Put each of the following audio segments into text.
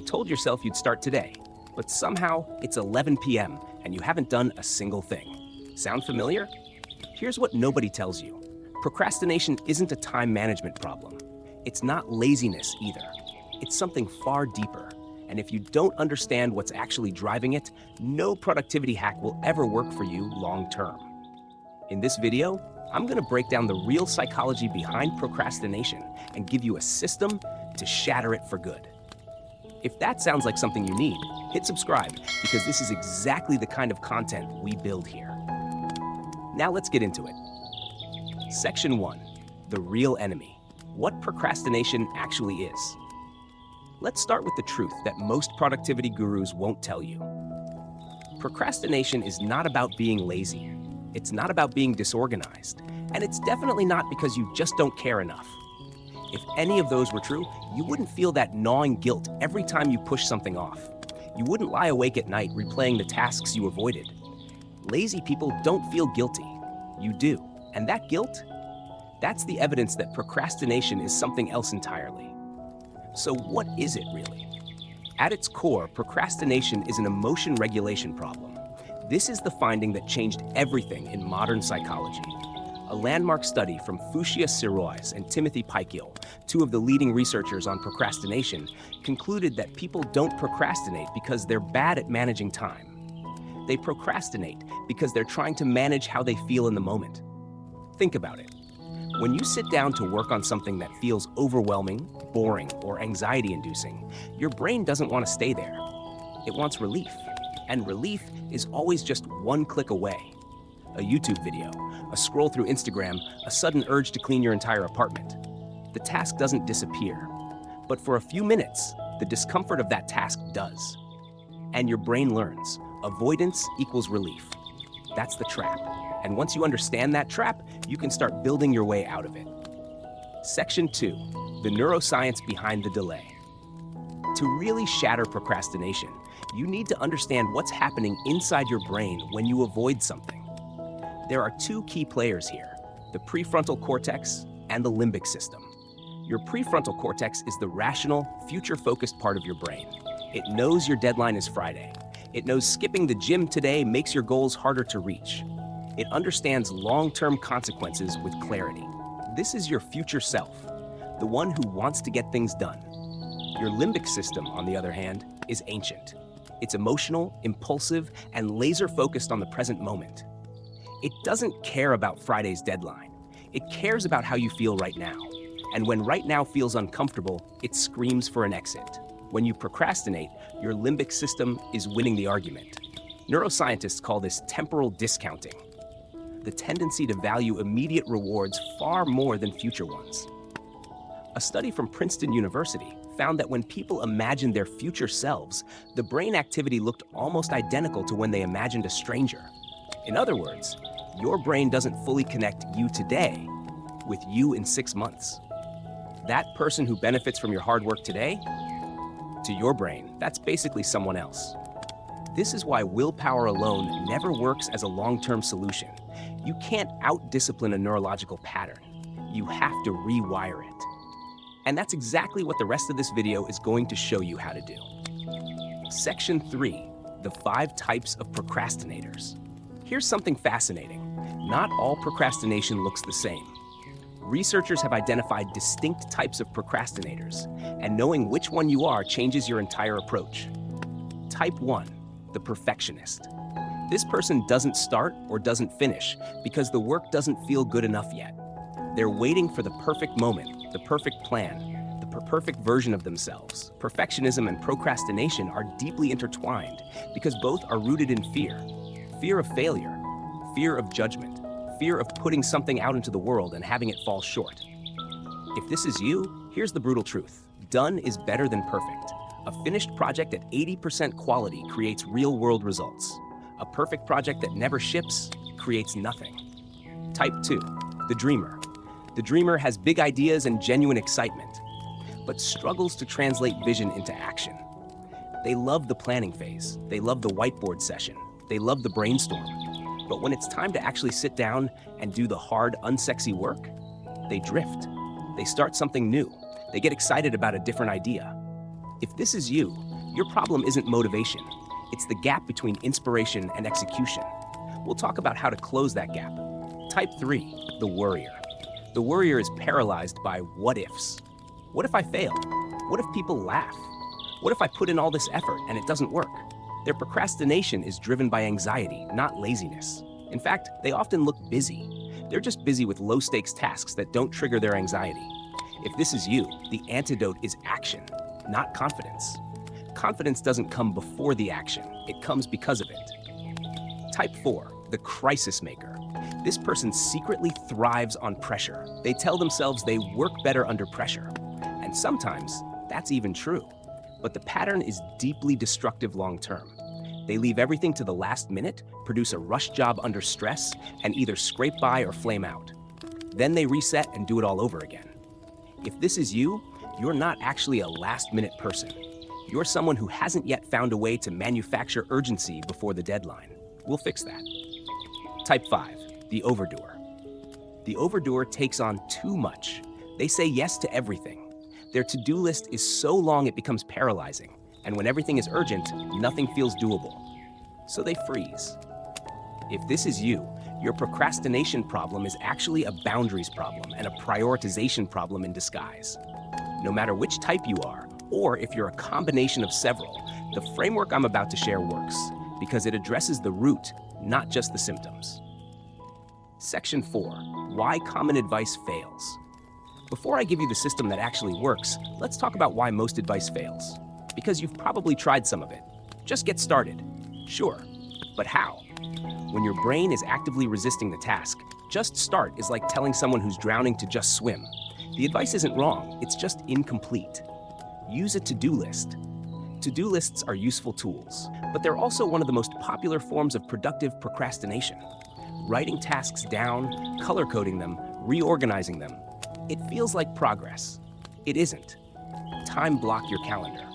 You told yourself you'd start today, but somehow it's 11 p.m. and you haven't done a single thing. Sound familiar? Here's what nobody tells you. Procrastination isn't a time management problem. It's not laziness either. It's something far deeper. And if you don't understand what's actually driving it, no productivity hack will ever work for you long term. In this video, I'm going to break down the real psychology behind procrastination and give you a system to shatter it for good. If that sounds like something you need, hit subscribe because this is exactly the kind of content we build here. Now let's get into it. Section 1, the real enemy. What procrastination actually is. Let's start with the truth that most productivity gurus won't tell you. Procrastination is not about being lazy. It's not about being disorganized. And it's definitely not because you just don't care enough. If any of those were true, you wouldn't feel that gnawing guilt every time you push something off. You wouldn't lie awake at night replaying the tasks you avoided. Lazy people don't feel guilty. You do. And that guilt? That's the evidence that procrastination is something else entirely. So what is it really? At its core, procrastination is an emotion regulation problem. This is the finding that changed everything in modern psychology. A landmark study from Fuchsia Sirois and Timothy Pykiel, two of the leading researchers on procrastination, concluded that people don't procrastinate because they're bad at managing time. They procrastinate because they're trying to manage how they feel in the moment. Think about it. When you sit down to work on something that feels overwhelming, boring, or anxiety-inducing, your brain doesn't want to stay there. It wants relief. And relief is always just one click away. A YouTube video, a scroll through Instagram, a sudden urge to clean your entire apartment. The task doesn't disappear. But for a few minutes, the discomfort of that task does. And your brain learns, avoidance equals relief. That's the trap. And once you understand that trap, you can start building your way out of it. Section 2, the neuroscience behind the delay. To really shatter procrastination, you need to understand what's happening inside your brain when you avoid something. There are two key players here, the prefrontal cortex and the limbic system. Your prefrontal cortex is the rational, future-focused part of your brain. It knows your deadline is Friday. It knows skipping the gym today makes your goals harder to reach. It understands long-term consequences with clarity. This is your future self, the one who wants to get things done. Your limbic system, on the other hand, is ancient. It's emotional, impulsive, and laser-focused on the present moment. It doesn't care about Friday's deadline. It cares about how you feel right now. And when right now feels uncomfortable, it screams for an exit. When you procrastinate, your limbic system is winning the argument. Neuroscientists call this temporal discounting, the tendency to value immediate rewards far more than future ones. A study from Princeton University found that when people imagined their future selves, the brain activity looked almost identical to when they imagined a stranger. In other words, your brain doesn't fully connect you today with you in 6 months. That person who benefits from your hard work today, to your brain, that's basically someone else. This is why willpower alone never works as a long-term solution. You can't out-discipline a neurological pattern. You have to rewire it. And that's exactly what the rest of this video is going to show you how to do. Section 3, the 5 types of procrastinators. Here's something fascinating. Not all procrastination looks the same. Researchers have identified distinct types of procrastinators, and knowing which one you are changes your entire approach. Type 1, the perfectionist. This person doesn't start or doesn't finish because the work doesn't feel good enough yet. They're waiting for the perfect moment, the perfect plan, the perfect version of themselves. Perfectionism and procrastination are deeply intertwined because both are rooted in fear. Fear of failure, fear of judgment, fear of putting something out into the world and having it fall short. If this is you, here's the brutal truth. Done is better than perfect. A finished project at 80% quality creates real-world results. A perfect project that never ships creates nothing. Type 2, the dreamer. The dreamer has big ideas and genuine excitement, but struggles to translate vision into action. They love the planning phase. They love the whiteboard session. They love the brainstorm. But when it's time to actually sit down and do the hard, unsexy work, they drift. They start something new. They get excited about a different idea. If this is you, Your problem isn't motivation. It's the gap between inspiration and execution. We'll talk about how to close that gap. Type 3, the worrier. The worrier is paralyzed by what ifs. What if I fail? What if people laugh? What if I put in all this effort and it doesn't work? Their procrastination is driven by anxiety, not laziness. In fact, they often look busy. They're just busy with low-stakes tasks that don't trigger their anxiety. If this is you, the antidote is action, not confidence. Confidence doesn't come before the action, it comes because of it. Type 4, the crisis maker. This person secretly thrives on pressure. They tell themselves they work better under pressure. And sometimes, that's even true. But the pattern is deeply destructive long-term. They leave everything to the last minute, produce a rush job under stress, and either scrape by or flame out. Then they reset and do it all over again. If this is you, you're not actually a last-minute person. You're someone who hasn't yet found a way to manufacture urgency before the deadline. We'll fix that. Type 5, the overdoer. The overdoer takes on too much. They say yes to everything. Their to-do list is so long it becomes paralyzing, and when everything is urgent, nothing feels doable. So they freeze. If this is you, your procrastination problem is actually a boundaries problem and a prioritization problem in disguise. No matter which type you are, or if you're a combination of several, the framework I'm about to share works because it addresses the root, not just the symptoms. Section 4, why common advice fails. Before I give you the system that actually works, let's talk about why most advice fails. Because you've probably tried some of it. Just get started. Sure, but how? When your brain is actively resisting the task, just start is like telling someone who's drowning to just swim. The advice isn't wrong, it's just incomplete. Use a to-do list. To-do lists are useful tools, but they're also one of the most popular forms of productive procrastination. Writing tasks down, color-coding them, reorganizing them. It feels like progress. It isn't. Time block your calendar.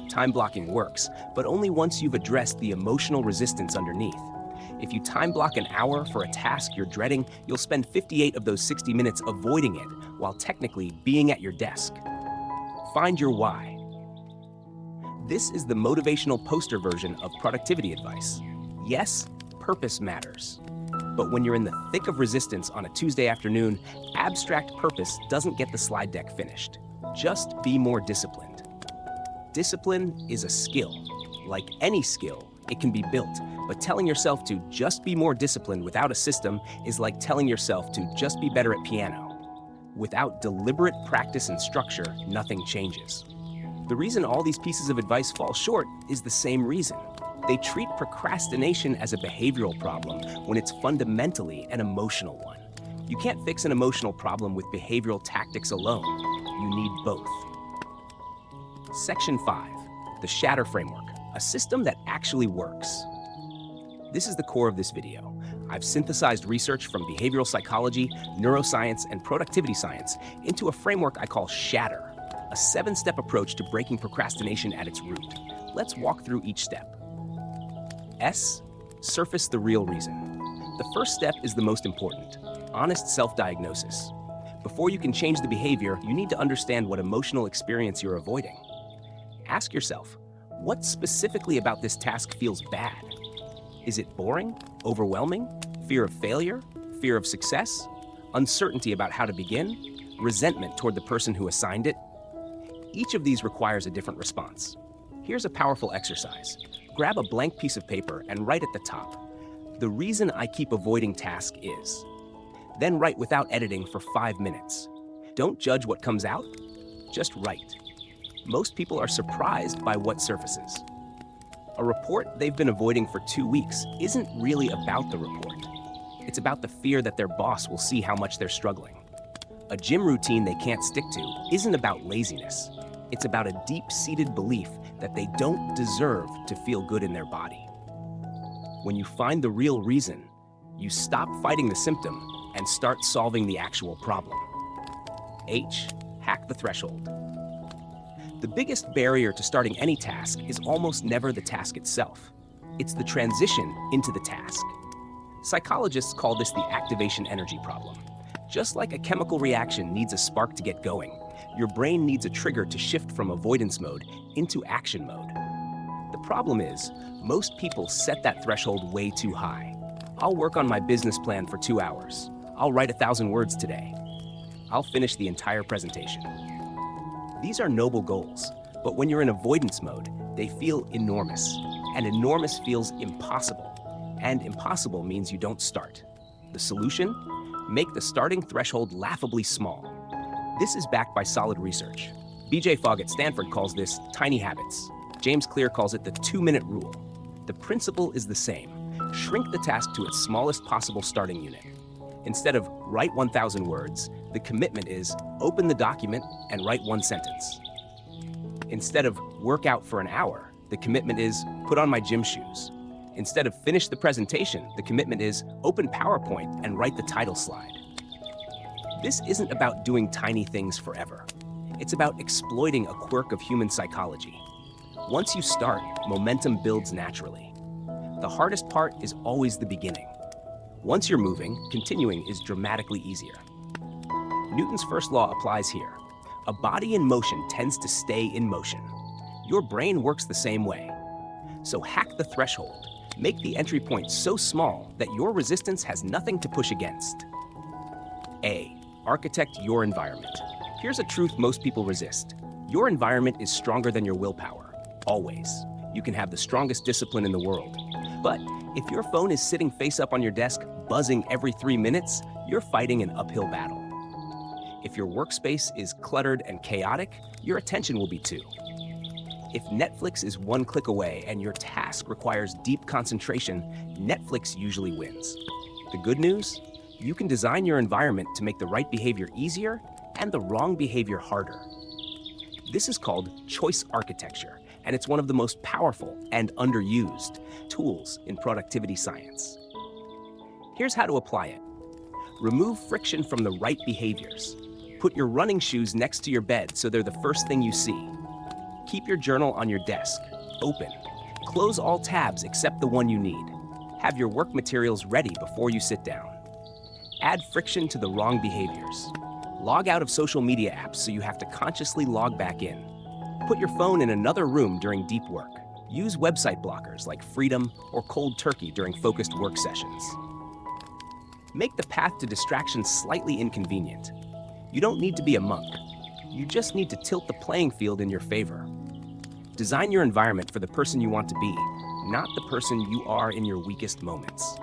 Time blocking works, but only once you've addressed the emotional resistance underneath. If you time block an hour for a task you're dreading, you'll spend 58 of those 60 minutes avoiding it, while technically being at your desk. Find your why. This is the motivational poster version of productivity advice. Yes, purpose matters. But when you're in the thick of resistance on a Tuesday afternoon, abstract purpose doesn't get the slide deck finished. Just be more disciplined. Discipline is a skill. Like any skill, it can be built, but telling yourself to just be more disciplined without a system is like telling yourself to just be better at piano. Without deliberate practice and structure, nothing changes. The reason all these pieces of advice fall short is the same reason. They treat procrastination as a behavioral problem when it's fundamentally an emotional one. You can't fix an emotional problem with behavioral tactics alone. You need both. Section 5, the Shatter Framework, a system that actually works. This is the core of this video. I've synthesized research from behavioral psychology, neuroscience, and productivity science into a framework I call Shatter, a 7-step approach to breaking procrastination at its root. Let's walk through each step. S, surface the real reason. The first step is the most important, honest self-diagnosis. Before you can change the behavior, you need to understand what emotional experience you're avoiding. Ask yourself, what specifically about this task feels bad? Is it boring, overwhelming, fear of failure, fear of success, uncertainty about how to begin, resentment toward the person who assigned it? Each of these requires a different response. Here's a powerful exercise. Grab a blank piece of paper and write at the top, the reason I keep avoiding task is. Then write without editing for 5 minutes. Don't judge what comes out, just write. Most people are surprised by what surfaces. A report they've been avoiding for 2 weeks isn't really about the report. It's about the fear that their boss will see how much they're struggling. A gym routine they can't stick to isn't about laziness. It's about a deep-seated belief that they don't deserve to feel good in their body. When you find the real reason, you stop fighting the symptom and start solving the actual problem. H, hack the threshold. The biggest barrier to starting any task is almost never the task itself. It's the transition into the task. Psychologists call this the activation energy problem. Just like a chemical reaction needs a spark to get going, your brain needs a trigger to shift from avoidance mode into action mode. The problem is, most people set that threshold way too high. I'll work on my business plan for 2 hours. I'll write 1,000 words today. I'll finish the entire presentation. These are noble goals, but when you're in avoidance mode, they feel enormous. And enormous feels impossible. And impossible means you don't start. The solution? Make the starting threshold laughably small. This is backed by solid research. B.J. Fogg at Stanford calls this tiny habits. James Clear calls it the 2-minute rule. The principle is the same. Shrink the task to its smallest possible starting unit. Instead of write 1,000 words, the commitment is open the document and write 1 sentence. Instead of work out for an hour, the commitment is put on my gym shoes. Instead of finish the presentation, the commitment is open PowerPoint and write the title slide. This isn't about doing tiny things forever. It's about exploiting a quirk of human psychology. Once you start, momentum builds naturally. The hardest part is always the beginning. Once you're moving, continuing is dramatically easier. Newton's first law applies here. A body in motion tends to stay in motion. Your brain works the same way. So hack the threshold. Make the entry point so small that your resistance has nothing to push against. A. Architect your environment. Here's a truth most people resist. Your environment is stronger than your willpower. Always. You can have the strongest discipline in the world. But if your phone is sitting face up on your desk, buzzing every 3 minutes, you're fighting an uphill battle. If your workspace is cluttered and chaotic, your attention will be too. If Netflix is 1 click away and your task requires deep concentration, Netflix usually wins. The good news? You can design your environment to make the right behavior easier and the wrong behavior harder. This is called choice architecture, and it's one of the most powerful and underused tools in productivity science. Here's how to apply it. Remove friction from the right behaviors. Put your running shoes next to your bed so they're the first thing you see. Keep your journal on your desk, open. Close all tabs except the one you need. Have your work materials ready before you sit down. Add friction to the wrong behaviors. Log out of social media apps so you have to consciously log back in. Put your phone in another room during deep work. Use website blockers like Freedom or Cold Turkey during focused work sessions. Make the path to distraction slightly inconvenient. You don't need to be a monk. You just need to tilt the playing field in your favor. Design your environment for the person you want to be, not the person you are in your weakest moments.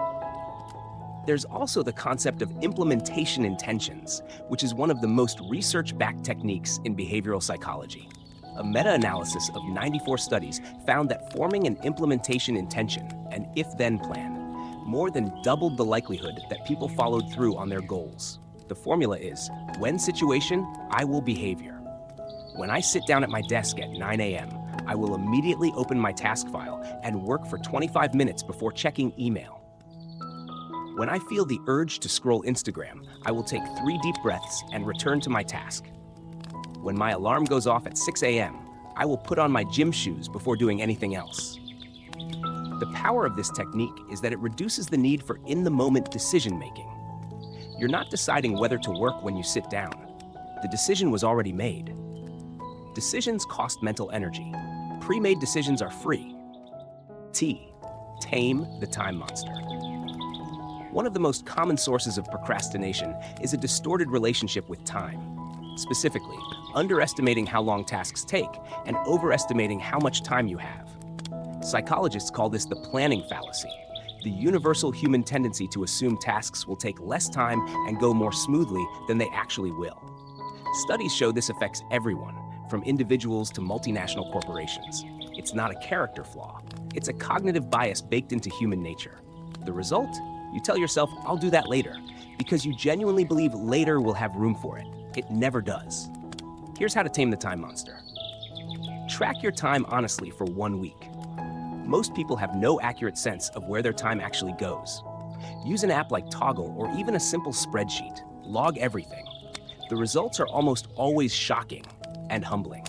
There's also the concept of implementation intentions, which is one of the most research-backed techniques in behavioral psychology. A meta-analysis of 94 studies found that forming an implementation intention, an if-then plan, more than doubled the likelihood that people followed through on their goals. The formula is, when situation, I will behavior. When I sit down at my desk at 9 a.m., I will immediately open my task file and work for 25 minutes before checking email. When I feel the urge to scroll Instagram, I will take 3 deep breaths and return to my task. When my alarm goes off at 6 a.m., I will put on my gym shoes before doing anything else. The power of this technique is that it reduces the need for in-the-moment decision-making. You're not deciding whether to work when you sit down. The decision was already made. Decisions cost mental energy. Pre-made decisions are free. T. Tame the time monster. One of the most common sources of procrastination is a distorted relationship with time. Specifically, underestimating how long tasks take and overestimating how much time you have. Psychologists call this the planning fallacy, the universal human tendency to assume tasks will take less time and go more smoothly than they actually will. Studies show this affects everyone, from individuals to multinational corporations. It's not a character flaw. It's a cognitive bias baked into human nature. The result? You tell yourself, I'll do that later, because you genuinely believe later will have room for it. It never does. Here's how to tame the time monster. Track your time honestly for 1 week. Most people have no accurate sense of where their time actually goes. Use an app like Toggle or even a simple spreadsheet. Log everything. The results are almost always shocking and humbling.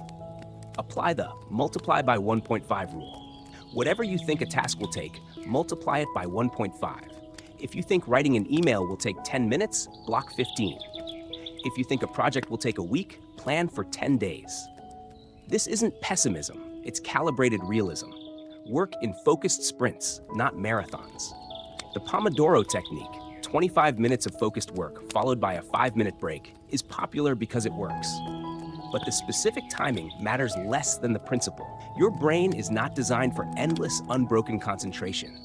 Apply the multiply by 1.5 rule. Whatever you think a task will take, multiply it by 1.5. If you think writing an email will take 10 minutes, block 15. If you think a project will take a week, plan for 10 days. This isn't pessimism, it's calibrated realism. Work in focused sprints, not marathons. The Pomodoro technique, 25 minutes of focused work followed by a 5-minute break, is popular because it works. But the specific timing matters less than the principle. Your brain is not designed for endless, unbroken concentration.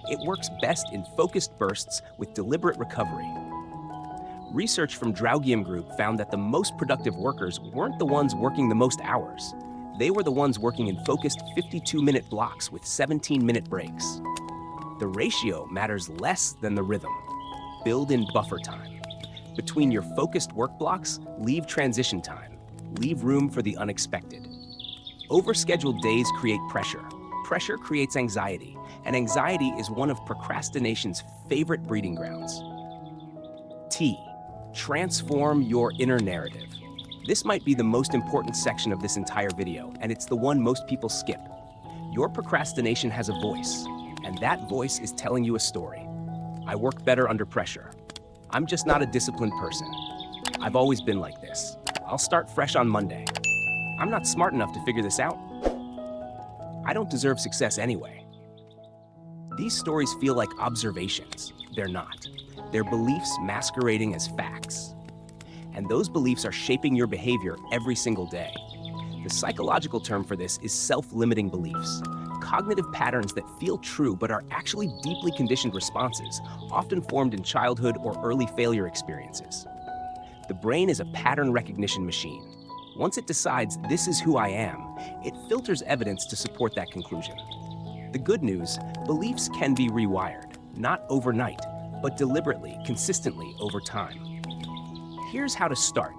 It works best in focused bursts with deliberate recovery. Research from Draugium Group found that the most productive workers weren't the ones working the most hours. They were the ones working in focused 52-minute blocks with 17-minute breaks. The ratio matters less than the rhythm. Build in buffer time. Between your focused work blocks, leave transition time. Leave room for the unexpected. Overscheduled days create pressure. Pressure creates anxiety, and anxiety is one of procrastination's favorite breeding grounds. T. Transform your inner narrative. This might be the most important section of this entire video, and it's the one most people skip. Your procrastination has a voice, and that voice is telling you a story. I work better under pressure. I'm just not a disciplined person. I've always been like this. I'll start fresh on Monday. I'm not smart enough to figure this out. I don't deserve success anyway. These stories feel like observations. They're not. They're beliefs masquerading as facts. And those beliefs are shaping your behavior every single day. The psychological term for this is self-limiting beliefs, cognitive patterns that feel true but are actually deeply conditioned responses, often formed in childhood or early failure experiences. The brain is a pattern recognition machine. Once it decides this is who I am, it filters evidence to support that conclusion. The good news, beliefs can be rewired, not overnight, but deliberately, consistently over time. Here's how to start.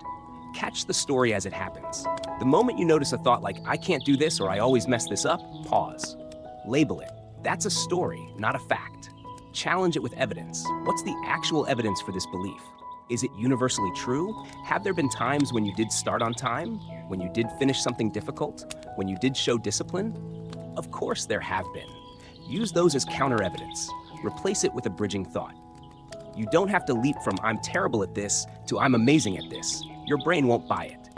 Catch the story as it happens. The moment you notice a thought like, I can't do this or I always mess this up, pause. Label it. That's a story, not a fact. Challenge it with evidence. What's the actual evidence for this belief? Is it universally true? Have there been times when you did start on time? When you did finish something difficult? When you did show discipline? Of course there have been. Use those as counter-evidence. Replace it with a bridging thought. You don't have to leap from I'm terrible at this to I'm amazing at this. Your brain won't buy it.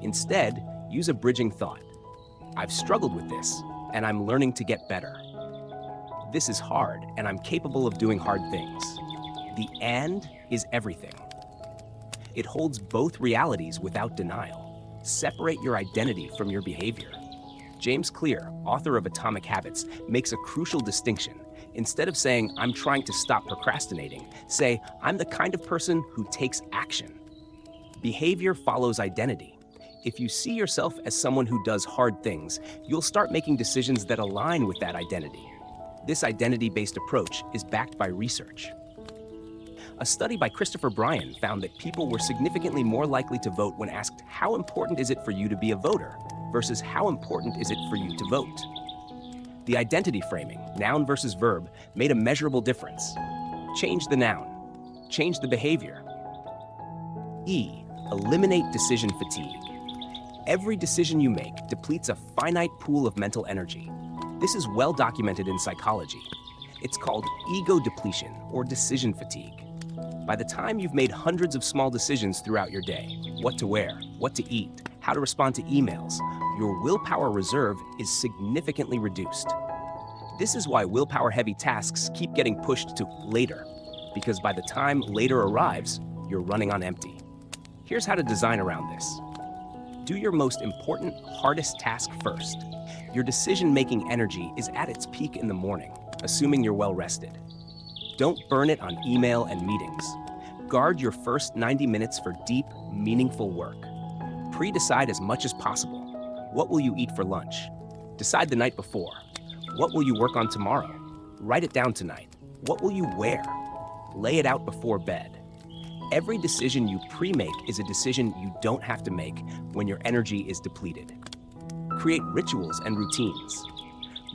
Instead, use a bridging thought. I've struggled with this, and I'm learning to get better. This is hard, and I'm capable of doing hard things. The and is everything. It holds both realities without denial. Separate your identity from your behavior. James Clear, author of Atomic Habits, makes a crucial distinction. Instead of saying, I'm trying to stop procrastinating, say, I'm the kind of person who takes action. Behavior follows identity. If you see yourself as someone who does hard things, you'll start making decisions that align with that identity. This identity-based approach is backed by research. A study by Christopher Bryan found that people were significantly more likely to vote when asked, how important is it for you to be a voter, versus how important is it for you to vote? The identity framing, noun versus verb, made a measurable difference. Change the noun. Change the behavior. E. Eliminate decision fatigue. Every decision you make depletes a finite pool of mental energy. This is well documented in psychology. It's called ego depletion or decision fatigue. By the time you've made hundreds of small decisions throughout your day, what to wear, what to eat, how to respond to emails, your willpower reserve is significantly reduced. This is why willpower-heavy tasks keep getting pushed to later, because by the time later arrives, you're running on empty. Here's how to design around this. Do your most important, hardest task first. Your decision-making energy is at its peak in the morning, assuming you're well-rested. Don't burn it on email and meetings. Guard your first 90 minutes for deep, meaningful work. Pre-decide as much as possible. What will you eat for lunch? Decide the night before. What will you work on tomorrow? Write it down tonight. What will you wear? Lay it out before bed. Every decision you pre-make is a decision you don't have to make when your energy is depleted. Create rituals and routines.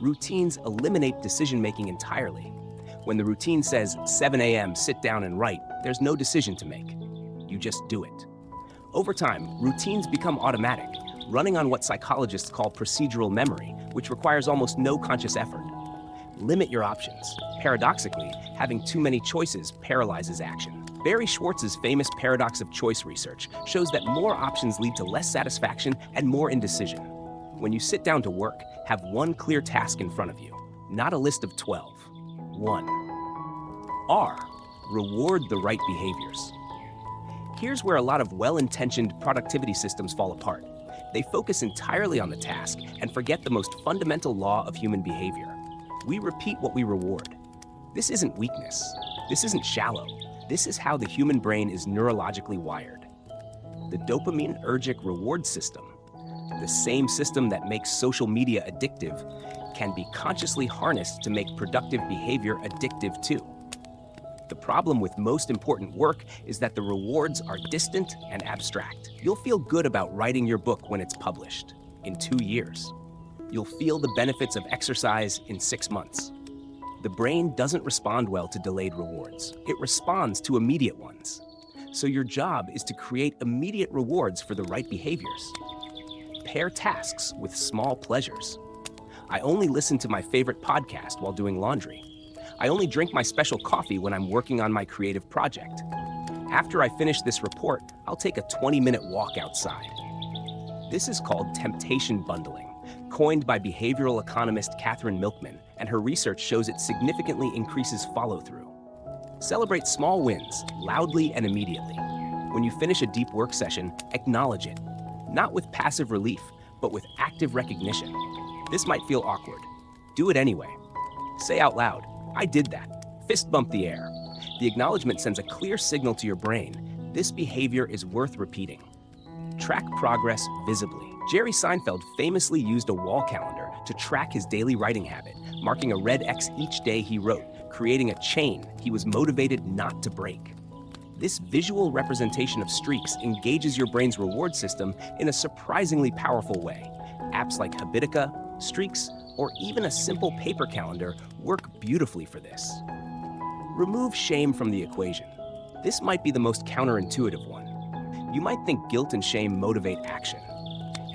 Routines eliminate decision-making entirely. When the routine says 7 a.m., sit down and write, there's no decision to make. You just do it. Over time, routines become automatic, running on what psychologists call procedural memory, which requires almost no conscious effort. Limit your options. Paradoxically, having too many choices paralyzes action. Barry Schwartz's famous paradox of choice research shows that more options lead to less satisfaction and more indecision. When you sit down to work, have one clear task in front of you. not a list of 12. 1. R. Reward the right behaviors. Here's where a lot of well-intentioned productivity systems fall apart. They focus entirely on the task and forget the most fundamental law of human behavior. We repeat what we reward. This isn't weakness. This isn't shallow. This is how the human brain is neurologically wired. The dopaminergic reward system, the same system that makes social media addictive, can be consciously harnessed to make productive behavior addictive too. The problem with most important work is that the rewards are distant and abstract. You'll feel good about writing your book when it's published in 2 years. You'll feel the benefits of exercise in 6 months. The brain doesn't respond well to delayed rewards. It responds to immediate ones. So your job is to create immediate rewards for the right behaviors. Pair tasks with small pleasures. I only listen to my favorite podcast while doing laundry. I only drink my special coffee when I'm working on my creative project. After I finish this report, I'll take a 20-minute walk outside. This is called temptation bundling, coined by behavioral economist Catherine Milkman, and her research shows it significantly increases follow-through. Celebrate small wins, loudly and immediately. When you finish a deep work session, acknowledge it, not with passive relief, but with active recognition. This might feel awkward. Do it anyway. Say out loud, "I did that." Fist bump the air. The acknowledgement sends a clear signal to your brain. This behavior is worth repeating. Track progress visibly. Jerry Seinfeld famously used a wall calendar to track his daily writing habit, marking a red X each day he wrote, creating a chain he was motivated not to break. This visual representation of streaks engages your brain's reward system in a surprisingly powerful way. Apps like Habitica, Streaks, or even a simple paper calendar work beautifully for this. Remove shame from the equation. This might be the most counterintuitive one. You might think guilt and shame motivate action,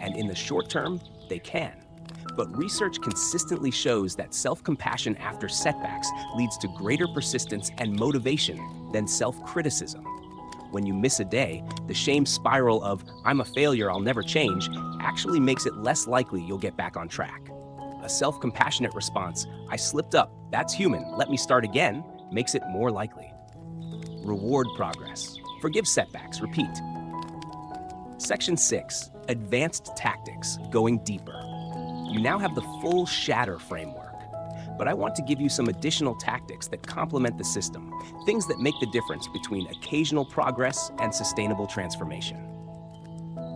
and in the short term, they can. But research consistently shows that self-compassion after setbacks leads to greater persistence and motivation than self-criticism. When you miss a day, the shame spiral of "I'm a failure, I'll never change" actually makes it less likely you'll get back on track. A self-compassionate response, "I slipped up, that's human, let me start again," makes it more likely. Reward progress. Forgive setbacks, repeat. Section 6, Advanced Tactics, going deeper. You now have the full Shatter framework, but I want to give you some additional tactics that complement the system, things that make the difference between occasional progress and sustainable transformation.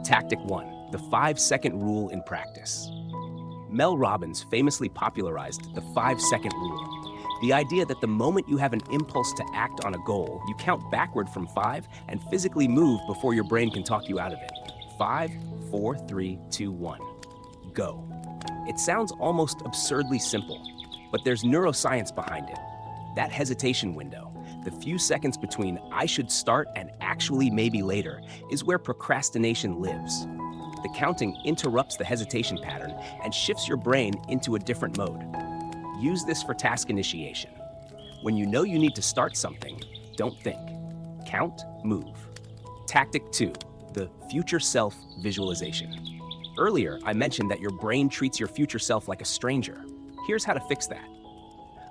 Tactic 1, the 5-second rule in practice. Mel Robbins famously popularized the 5-second rule, the idea that the moment you have an impulse to act on a goal, you count backward from 5 and physically move before your brain can talk you out of it. 5, 4, 3, 2, 1. Go. It sounds almost absurdly simple, but there's neuroscience behind it. That hesitation window, the few seconds between "I should start" and "actually maybe later," is where procrastination lives. The counting interrupts the hesitation pattern and shifts your brain into a different mode. Use this for task initiation. When you know you need to start something, don't think. Count, move. Tactic 2, the future self visualization. Earlier, I mentioned that your brain treats your future self like a stranger. Here's how to fix that.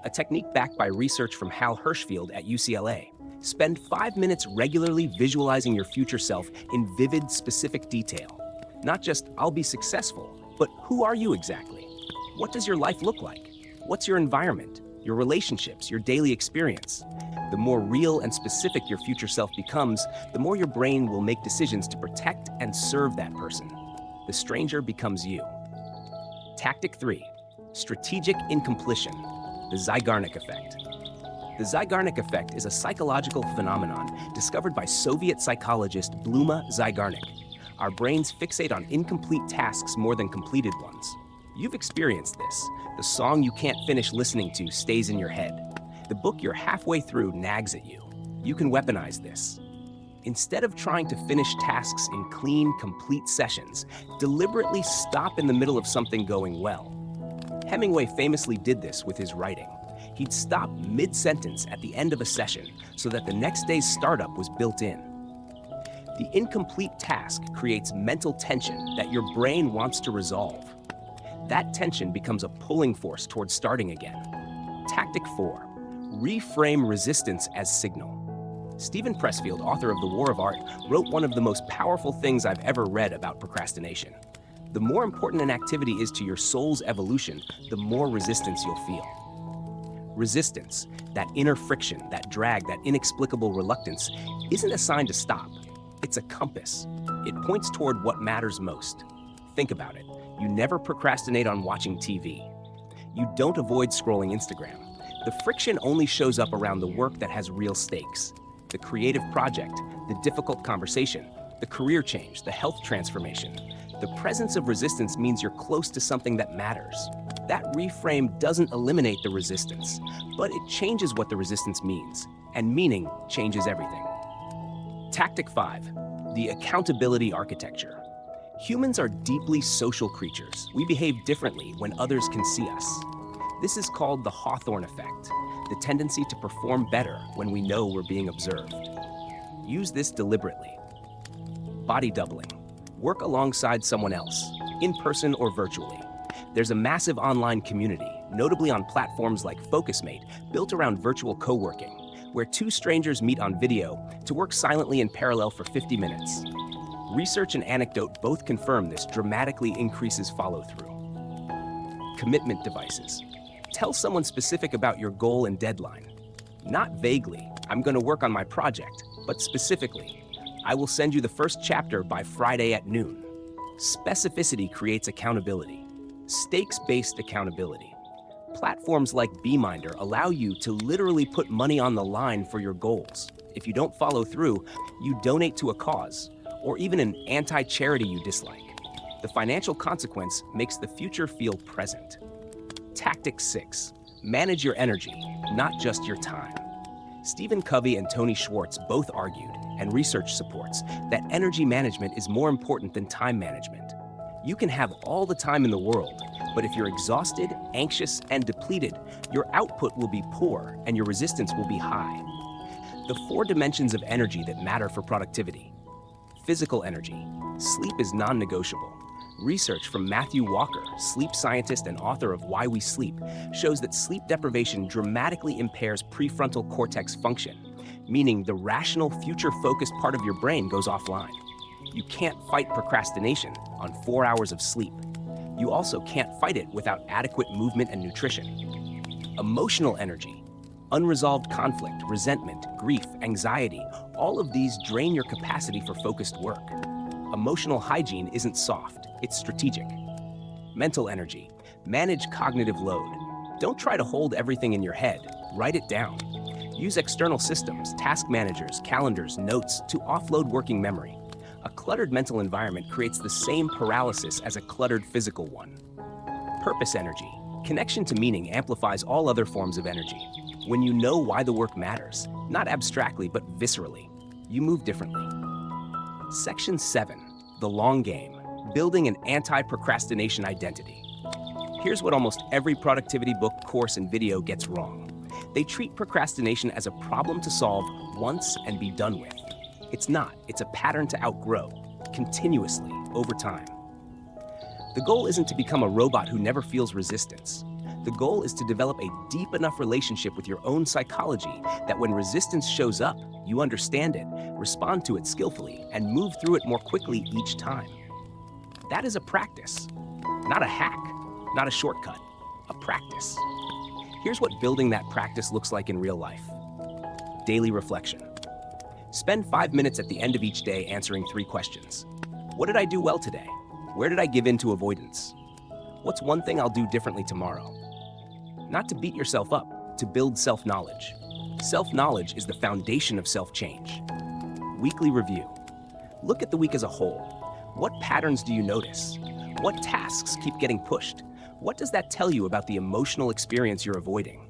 A technique backed by research from Hal Hershfield at UCLA. Spend 5 minutes regularly visualizing your future self in vivid, specific detail. Not just "I'll be successful," but who are you exactly? What does your life look like? What's your environment, your relationships, your daily experience? The more real and specific your future self becomes, the more your brain will make decisions to protect and serve that person. The stranger becomes you. Tactic 3, strategic incompletion, the Zeigarnik effect. The Zeigarnik effect is a psychological phenomenon discovered by Soviet psychologist Bluma Zeigarnik. Our brains fixate on incomplete tasks more than completed ones. You've experienced this. The song you can't finish listening to stays in your head. The book you're halfway through nags at you. You can weaponize this. Instead of trying to finish tasks in clean, complete sessions, deliberately stop in the middle of something going well. Hemingway famously did this with his writing. He'd stop mid-sentence at the end of a session so that the next day's startup was built in. The incomplete task creates mental tension that your brain wants to resolve. That tension becomes a pulling force towards starting again. Tactic 4. Reframe resistance as signal. Stephen Pressfield, author of The War of Art, wrote one of the most powerful things I've ever read about procrastination. The more important an activity is to your soul's evolution, the more resistance you'll feel. Resistance, that inner friction, that drag, that inexplicable reluctance, isn't a sign to stop. It's a compass. It points toward what matters most. Think about it. You never procrastinate on watching TV. You don't avoid scrolling Instagram. The friction only shows up around the work that has real stakes. The creative project, the difficult conversation, the career change, the health transformation. The presence of resistance means you're close to something that matters. That reframe doesn't eliminate the resistance, but it changes what the resistance means, and meaning changes everything. Tactic 5. The accountability architecture. Humans are deeply social creatures. We behave differently when others can see us. This is called the Hawthorne effect, the tendency to perform better when we know we're being observed. Use this deliberately. Body doubling. Work alongside someone else, in person or virtually. There's a massive online community, notably on platforms like FocusMate, built around virtual co-working, where two strangers meet on video to work silently in parallel for 50 minutes. Research and anecdote both confirm this dramatically increases follow-through. Commitment devices. Tell someone specific about your goal and deadline. Not vaguely, I'm going to work on my project, but specifically, I will send you the first chapter by Friday at noon. Specificity creates accountability. Stakes-based accountability. Platforms like Beeminder allow you to literally put money on the line for your goals. If you don't follow through, you donate to a cause, or even an anti-charity you dislike. The financial consequence makes the future feel present. Tactic 6. Manage your energy, not just your time. Stephen Covey and Tony Schwartz both argued, and research supports, that energy management is more important than time management. You can have all the time in the world, but if you're exhausted, anxious, and depleted, your output will be poor and your resistance will be high. The 4 dimensions of energy that matter for productivity. Physical energy. Sleep is non-negotiable. Research from Matthew Walker, sleep scientist and author of Why We Sleep, shows that sleep deprivation dramatically impairs prefrontal cortex function, meaning the rational, future-focused part of your brain goes offline. You can't fight procrastination on 4 hours of sleep. You also can't fight it without adequate movement and nutrition. Emotional energy. Unresolved conflict, resentment, grief, anxiety, all of these drain your capacity for focused work. Emotional hygiene isn't soft, it's strategic. Mental energy. Manage cognitive load. Don't try to hold everything in your head. Write it down. Use external systems, task managers, calendars, notes to offload working memory. A cluttered mental environment creates the same paralysis as a cluttered physical one. Purpose energy. Connection to meaning amplifies all other forms of energy. When you know why the work matters, not abstractly but viscerally, you move differently. Section 7. The long game. Building an anti-procrastination identity. Here's what almost every productivity book, course, and video gets wrong. They treat procrastination as a problem to solve once and be done with. It's not. It's a pattern to outgrow, continuously, over time. The goal isn't to become a robot who never feels resistance. The goal is to develop a deep enough relationship with your own psychology that when resistance shows up, you understand it, respond to it skillfully, and move through it more quickly each time. That is a practice, not a hack, not a shortcut, a practice. Here's what building that practice looks like in real life. Daily reflection. Spend 5 minutes at the end of each day answering 3 questions. What did I do well today? Where did I give in to avoidance? What's one thing I'll do differently tomorrow? Not to beat yourself up, to build self-knowledge. Self-knowledge is the foundation of self-change. Weekly review. Look at the week as a whole. What patterns do you notice? What tasks keep getting pushed? What does that tell you about the emotional experience you're avoiding?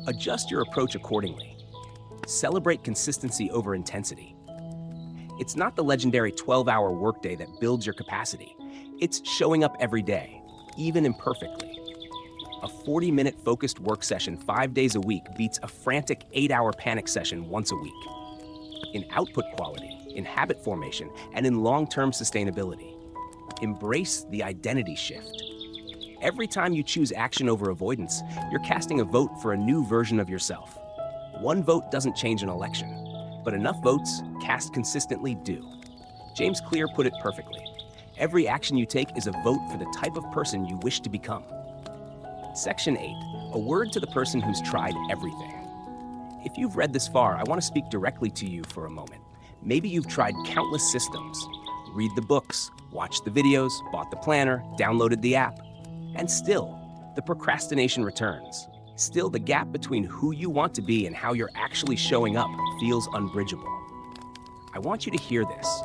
Adjust your approach accordingly. Celebrate consistency over intensity. It's not the legendary 12-hour workday that builds your capacity. It's showing up every day, even imperfectly. A 40-minute focused work session 5 days a week beats a frantic 8-hour panic session once a week. In output quality, in habit formation, and in long-term sustainability. Embrace the identity shift. Every time you choose action over avoidance, you're casting a vote for a new version of yourself. One vote doesn't change an election, but enough votes, cast consistently, do. James Clear put it perfectly. Every action you take is a vote for the type of person you wish to become. Section 8. A word to the person who's tried everything. If you've read this far, I want to speak directly to you for a moment. Maybe you've tried countless systems. Read the books, watched the videos, bought the planner, downloaded the app. And still, the procrastination returns. Still, the gap between who you want to be and how you're actually showing up feels unbridgeable. I want you to hear this.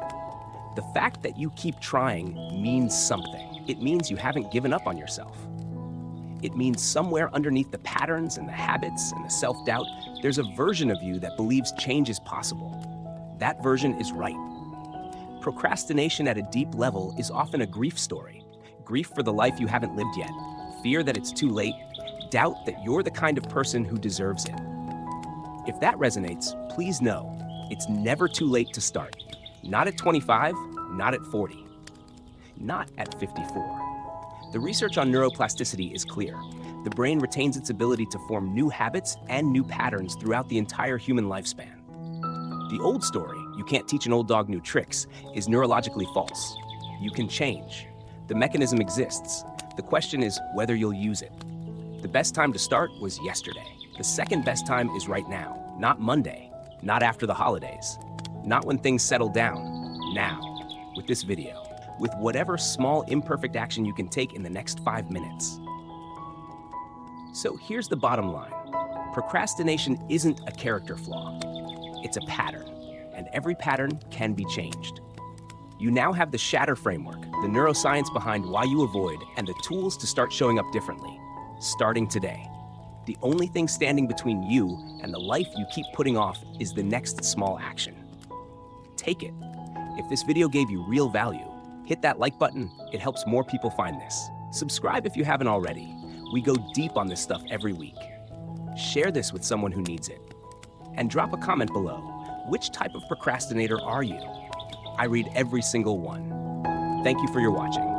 The fact that you keep trying means something. It means you haven't given up on yourself. It means somewhere underneath the patterns and the habits and the self-doubt, there's a version of you that believes change is possible. That version is right. Procrastination at a deep level is often a grief story. Grief for the life you haven't lived yet, fear that it's too late, doubt that you're the kind of person who deserves it. If that resonates, please know it's never too late to start. Not at 25, not at 40, not at 54. The research on neuroplasticity is clear. The brain retains its ability to form new habits and new patterns throughout the entire human lifespan. The old story, you can't teach an old dog new tricks, is neurologically false. You can change. The mechanism exists. The question is whether you'll use it. The best time to start was yesterday. The second best time is right now, not Monday, not after the holidays, not when things settle down, now, with this video, with whatever small imperfect action you can take in the next 5 minutes. So here's the bottom line. Procrastination isn't a character flaw. It's a pattern, and every pattern can be changed. You now have the Shatter framework, the neuroscience behind why you avoid, and the tools to start showing up differently, starting today. The only thing standing between you and the life you keep putting off is the next small action. Take it. If this video gave you real value, hit that like button. It helps more people find this. Subscribe if you haven't already. We go deep on this stuff every week. Share this with someone who needs it. And drop a comment below. Which type of procrastinator are you? I read every single one. Thank you for your watching.